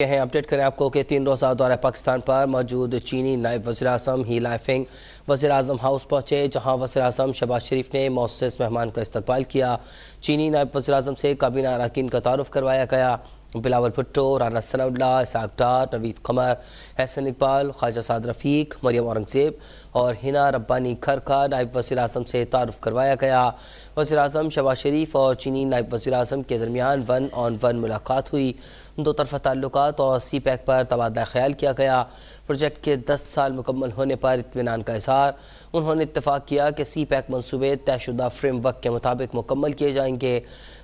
हैं अपडेट करें आपको कि 3 रोज़ा दौरे पाकिस्तान पर मौजूद चीनी नायब वज़ीर-ए-आज़म ही लाइफिंग वज़ीर-ए-आज़म हाउस पहुँचे, जहाँ वज़ीर-ए-आज़म शहबाज शरीफ ने मौसूस मेहमान का इस्तकबाल किया। चीनी नायब वज़ीर-ए-आज़म से काबीना अरकान का तारुफ करवाया गया। बिलावल भुट्टो, राना सनाउल्लाह, इसाक डार, नवीद कमर, हसन इकबाल, ख्वाजा साद रफ़ीक, मरियम औरंगज़ेब और हिना रब्बानी खर का नायब वज़ीर-ए-आज़म से तारुफ करवाया गया। वज़ीर-ए-आज़म शहबाज शरीफ और चीनी नायब वज़ीर-ए-आज़म के दरमियान 1-on-1 मुलाकात हुई। दो तरफ़ा ताल्लुकात और CPEC पर तबादला ख्याल किया गया। प्रोजेक्ट के 10 साल मुकम्मल होने पर इत्मीनान का इज़हार। उन्होंने इत्तफ़ाक़ किया कि CPEC मनसूबे तयशुदा फ्रेमवर्क के मुताबिक मुकम्मल किए जाएंगे।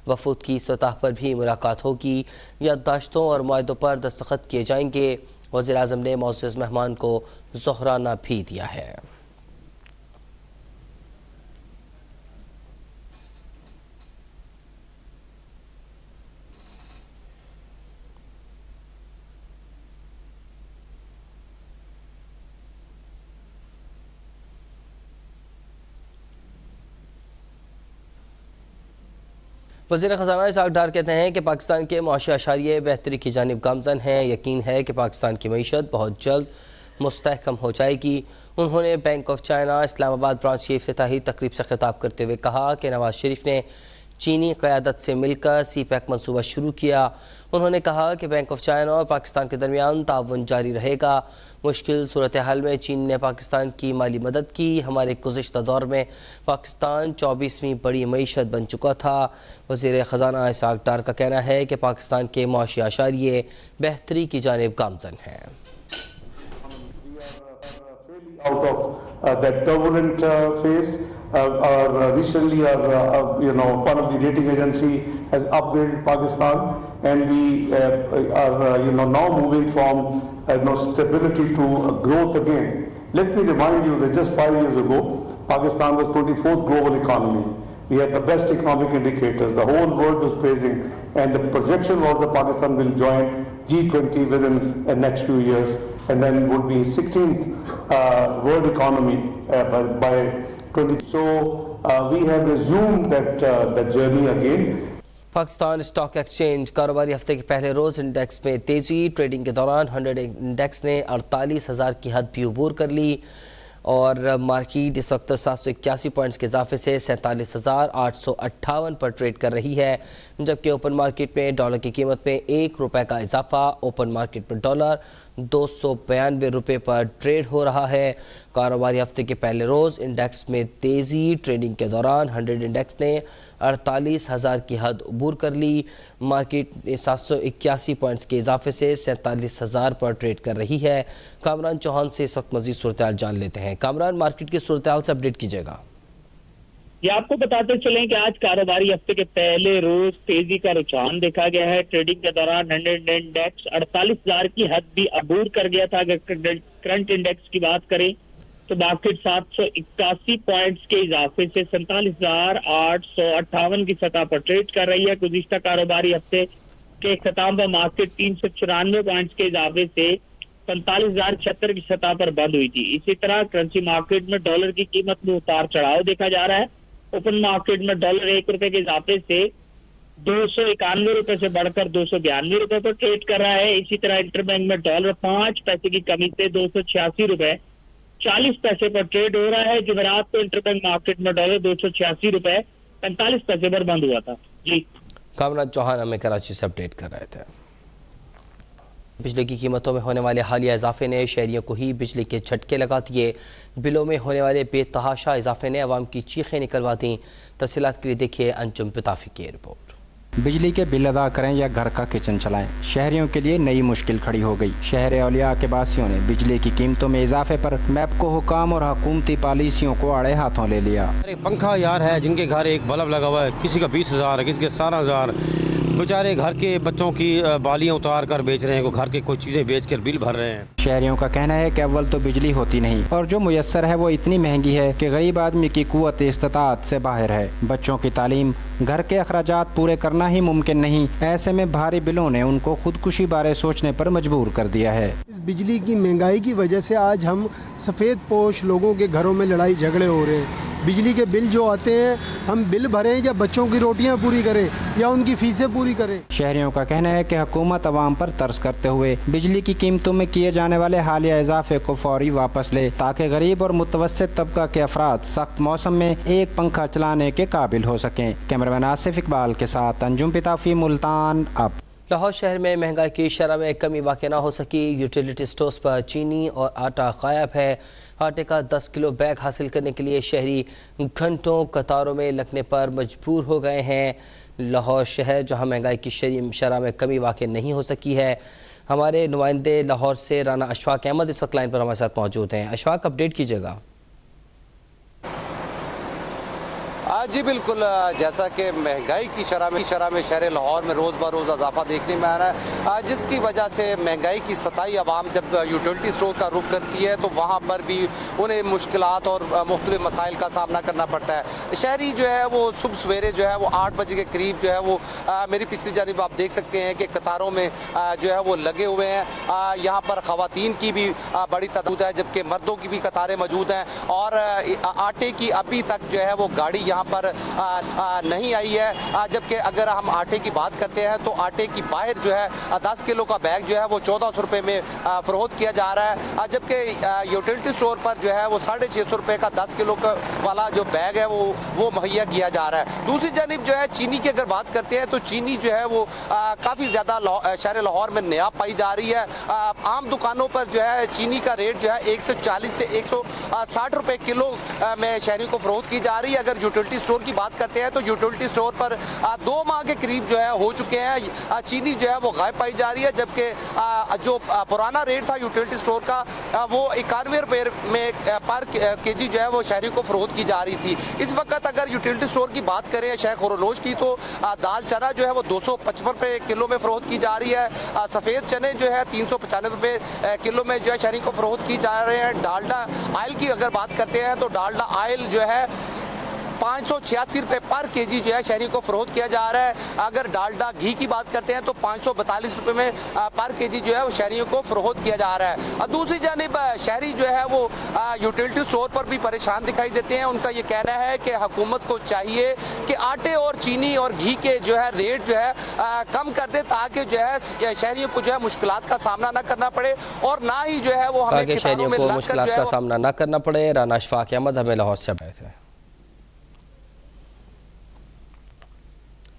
वफूद की सतह पर भी मुलाकात होगी, याददाश्तों और मुआहदों पर दस्तखत किए जाएंगे। वज़ीर-ए-आज़म ने मौसूस मेहमान को ज़ोहराना भी दिया है। वज़ीर ख़ज़ाना इसाक डार कहते हैं कि पाकिस्तान के मुआशी अशारिये बेहतरी की जानिब गामज़न हैं। यकीन है कि पाकिस्तान की मईशत बहुत जल्द मुस्तहकम हो जाएगी। उन्होंने bank of China Islamabad branch की इफ्तिताही तकरीब से खिताब करते हुए कहा कि नवाज शरीफ ने चीनी क़यादत से मिलकर CPEC मनसूबा शुरू किया। उन्होंने कहा कि बैंक ऑफ चाइना और पाकिस्तान के दरमियान ताउन जारी रहेगा। मुश्किल सूरत हाल में चीन ने पाकिस्तान की माली मदद की। हमारे गुज़िश्ता दौर में पाकिस्तान 24वीं बड़ी मईशत बन चुका था। वज़ीर ख़ज़ाना इसाक डार का कहना है कि पाकिस्तान के मुआशी अशारिये बेहतरी की जानिब गामज़न हैं। Out of that turbulent phase, recently, one of the rating agency has upgraded Pakistan, and we are now moving from stability to growth again. Let me remind you that just 5 years ago, Pakistan was 24th global economy. We had the best economic indicators. The whole world was praising, and the projection was that Pakistan will join G20 within the next few years, and then would be 16th world economy by 20. So we have resumed that journey again. Pakistan stock exchange कारोबारी हफ्ते के पहले रोज़ index में तेज़ी। Trading के दौरान 100 index ने 48,000 की हद भी अबूर कर ली और मार्केट इस वक्त 781 पॉइंट्स के इजाफे से 47,858 पर ट्रेड कर रही है, जबकि ओपन मार्केट में डॉलर की कीमत में ₹1 का इजाफा। ओपन मार्केट में डॉलर 292 रुपये पर ट्रेड हो रहा है। कारोबारी हफ्ते के पहले रोज़ इंडेक्स में तेज़ी। ट्रेडिंग के दौरान 100 इंडेक्स ने 48,000 की हद अबूर कर ली। मार्केट 781 पॉइंट्स के इजाफे से 47,000 पर ट्रेड कर रही है। कामरान चौहान से इस वक्त मजीद सूरत हाल जान लेते हैं। कामरान, मार्केट की सूरत हाल से अपडेट कीजिएगा। ये आपको बताते चलें कि आज कारोबारी हफ्ते के पहले रोज तेजी का रुझान देखा गया है। ट्रेडिंग के दौरान 100 इंडेक्स 48,000 की हद भी अबूर कर गया था। अगर करंट इंडेक्स की बात करें तो मार्केट 781 पॉइंट्स के इजाफे से 47,858 की सतह पर ट्रेड कर रही है। गुज़िश्ता कारोबारी हफ्ते के इख्तिताम पर मार्केट 394 पॉइंट्स के इजाफे से 45,076 की सतह पर बंद हुई थी। इसी तरह करेंसी मार्केट में डॉलर की कीमत में उतार चढ़ाव देखा जा रहा है। ओपन मार्केट में डॉलर ₹1 के इजाफे से 291 रुपए से बढ़कर 292 रुपए पर ट्रेड कर रहा है। इसी तरह इंटरबैंक में डॉलर 5 पैसे की कमी से 286 रुपए 40 पैसे पर ट्रेड हो रहा है। जुमेरात को इंटरबैंक मार्केट में डॉलर 286 रुपए 45 पैसे पर बंद हुआ था। जी, कामरान चौहान हमें कराची से अपडेट कर रहे थे। बिजली की कीमतों में होने वाले हालिया इजाफे ने शहरियों को ही बिजली के झटके लगा दिए। बिलों में होने वाले बेतहाशा इजाफे ने अवाम की चीखें निकलवा दी। तफसीलात के लिए देखिए अंजुम पिताफी की रिपोर्ट। बिजली के बिल अदा करें या घर का किचन चलाएं, शहरियों के लिए नई मुश्किल खड़ी हो गई। शहर औलिया के वासियों ने बिजली की कीमतों में इजाफे पर मैपको हुकाम और हुकूमती पॉलिसियों को आड़े हाथों ले लिया। पंखा यार है जिनके घर एक बल्ब लगा हुआ है, किसी का 20,000 है, किसी के 17,000। बेचारे घर के बच्चों की बालियां उतार कर बेच रहे हैं, घर के कोई चीजें बेच कर बिल भर रहे हैं। शहरियों का कहना है कि अव्वल तो बिजली होती नहीं और जो मुयस्सर है वो इतनी महंगी है कि गरीब आदमी की कुव्वत इस्तिताअत से बाहर है। बच्चों की तालीम, घर के अखराजात पूरे करना ही मुमकिन नहीं। ऐसे में भारी बिलों ने उनको खुदकुशी बारे सोचने पर मजबूर कर दिया है। इस बिजली की महंगाई की वजह से आज हम सफ़ेद पोश लोगों के घरों में लड़ाई झगड़े हो रहे हैं। बिजली के बिल जो आते हैं हम बिल भरें या बच्चों की रोटियां पूरी करें या उनकी फीसें पूरी करें। शहरियों का कहना है कि हुकूमत अवाम पर तर्स करते हुए बिजली की कीमतों में किए जाने वाले हालिया इजाफे को फौरी वापस ले, ताकि गरीब और मुतवस्सित तबका के अफराद सख्त मौसम में एक पंखा चलाने के काबिल हो सकें। कैमरामैन आसिफ इकबाल के साथ अंजुम पिताफी, मुल्तान। अब लाहौर शहर में महंगाई की शरह में कमी वाक़ न हो सकी। यूटिलिटी स्टोर्स पर चीनी और आटा गायब है। आटे का 10 किलो बैग हासिल करने के लिए शहरी घंटों कतारों में लगने पर मजबूर हो गए हैं। लाहौर शहर जहां महंगाई की शरह में कमी वाक़ नहीं हो सकी है। हमारे नुमाइंदे लाहौर से राना अशफाक अहमद इस वक्त लाइन पर हमारे साथ मौजूद हैं। अशफाक, अपडेट कीजिएगा। जी बिल्कुल, जैसा कि महंगाई की शरह में शहर लाहौर में रोज़ ब रोज़ इजाफा देखने में आ रहा है, जिसकी वजह से महंगाई की सताई आवाम जब यूटिलिटी स्टोर का रुख करती है तो वहाँ पर भी उन्हें मुश्किलात और मुख्तलिफ मसाइल का सामना करना पड़ता है। शहरी जो है वो सुबह सवेरे जो है वो 8 बजे के करीब जो है वो मेरी पिछली जानिब आप देख सकते हैं कि कतारों में जो है वो लगे हुए हैं। यहाँ पर ख़वातीन की भी बड़ी तादाद है, जबकि मर्दों की भी कतारें मौजूद हैं। और आटे की अभी तक जो है वो गाड़ी यहाँ पर नहीं आई है। जबकि अगर हम आटे की बात करते हैं तो आटे की बाहर जो है 10 किलो का बैग जो है वो 1400 रुपये में फरोख्त किया जा रहा है, जबकि यूटिलिटी स्टोर पर जो है वो 650 रुपये का 10 किलो का वाला जो बैग है वो मुहैया किया जा रहा है। दूसरी जानिब जो है चीनी की अगर बात करते हैं तो चीनी जो है वो काफ़ी ज़्यादा शहर लाहौर में नया पाई जा रही है। आम दुकानों पर जो है चीनी का रेट जो है 140 से 160 रुपये किलो में शहरी को फरोख्त की जा रही है। अगर यूटिलिटी स्टोर की बात करते हैं तो यूटिलिटी स्टोर पर 2 माह के करीब जो है हो चुके हैं, चीनी जो है वो गायब पाई जा रही है। जबकि जो पुराना रेट था यूटिलिटी स्टोर का वो 91 रुपये में पर केजी जो है वो शहरी को फरोख्त की जा रही थी। इस वक्त अगर यूटिलिटी स्टोर की बात करें शेख खुरोनोश की तो दाल चना जो है वो 255 रुपये किलो में फरोख्त की जा रही है। सफ़ेद चने जो है 395 रुपये किलो में जो है शहरी को फरोख्त की जा रहे हैं। डालडा आयल की अगर बात करते हैं तो डालडा आयल जो है 586 रुपये पर केजी जो है शहरी को फरोख्त किया जा रहा है। अगर डालडा घी की बात करते हैं तो 542 रुपये में पर केजी जो है वो शहरियों को फरोख्त किया जा रहा है। और दूसरी जानिब शहरी जो है वो यूटिलिटी स्टोर पर भी परेशान दिखाई देते हैं। उनका ये कहना है कि हुकूमत को चाहिए कि आटे और चीनी और घी के जो है रेट जो है कम कर दे, ताकि जो है शहरियों को जो है मुश्किलात का सामना न करना पड़े और ना ही जो है वो हमें शहरियों को मुश्किलात का सामना न करना पड़े। राना अशफाक अहमद हमें लाहौर से आए थे।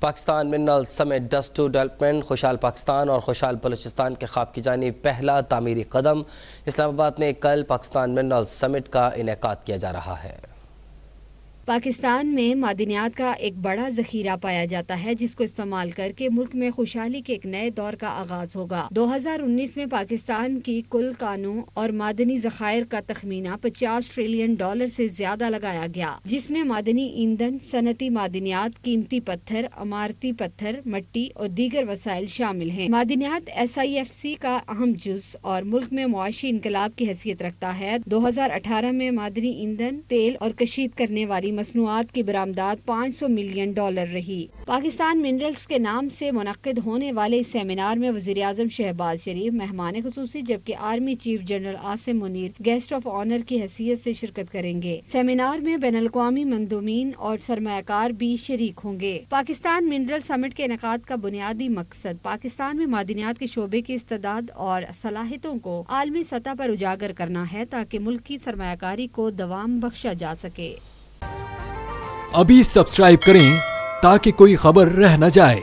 Pakistan mineral summit dust to development, खुशहाल पाकिस्तान और खुशहाल बलूचिस्तान के ख्वाब की जानिब पहला तामीरी कदम। इस्लामाबाद में कल पाकिस्तान मिनरल समिट का इनेकाद किया जा रहा है। पाकिस्तान में मादनियात का एक बड़ा जखीरा पाया जाता है, जिसको इस्तेमाल करके मुल्क में खुशहाली के एक नए दौर का आगाज होगा। 2019 में पाकिस्तान की कुल कानून और मादनी जखायर का तखमीना $50 ट्रिलियन से ज्यादा लगाया गया, जिसमें मादनी ईंधन, सनती मादनियात, कीमती पत्थर, अमारती पत्थर, मिट्टी और दीगर वसाइल शामिल हैं। मादनियात SIFC का अहम जुज और मुल्क में मुआशी इनकलाब की हैसियत रखता है। 2018 में मादनी ईंधन, तेल और कशीद करने वाली मसनूआत की बरामदात $500 मिलियन रही। पाकिस्तान मिनरल्स के नाम से मुनक्किद होने वाले इस सेमिनार में वज़ीर-ए-आज़म शहबाज शरीफ मेहमान खुसूसी, जबकि army chief general Asim Munir guest of honour की हैसियत से शिरकत करेंगे। सेमिनार में बैनुल-अक़वामी मंदूमीन और सरमायाकार भी शरीक होंगे। पाकिस्तान मिनरल समिट के इनेकाद का बुनियादी मकसद पाकिस्तान में मादनियात के शोबे की इस्तेदाद और सलाहियतों को आलमी सतह पर उजागर करना है, ताकि मुल्क की सरमायाकारी को दवाम बख्शा जा सके। अभी सब्सक्राइब करें ताकि कोई खबर रह न जाए।